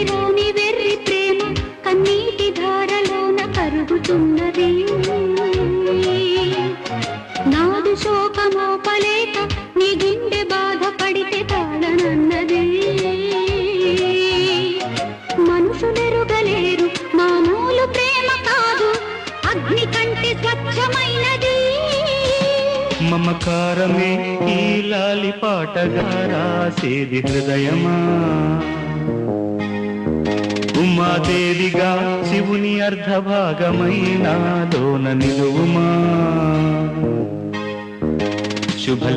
ఊపిరిలోని వెర్రి ప్రేమ కన్నీటి ధారలోన కరుగుతున్నది. నాదు శోకమోపలేక నీ గుండె బాధపడితే తాళనన్నది. మనుషులెరుగలేరు మామూలు ప్రేమ కాదు, అగ్ని కంటే స్వచ్ఛమైనది. మమకారమే ఈ లాలి పాటగా రాసేది హృదయమా, ఉమాదేవిగా శివుని అర్ధభాగమైన లోన నిలువుమా. శుభ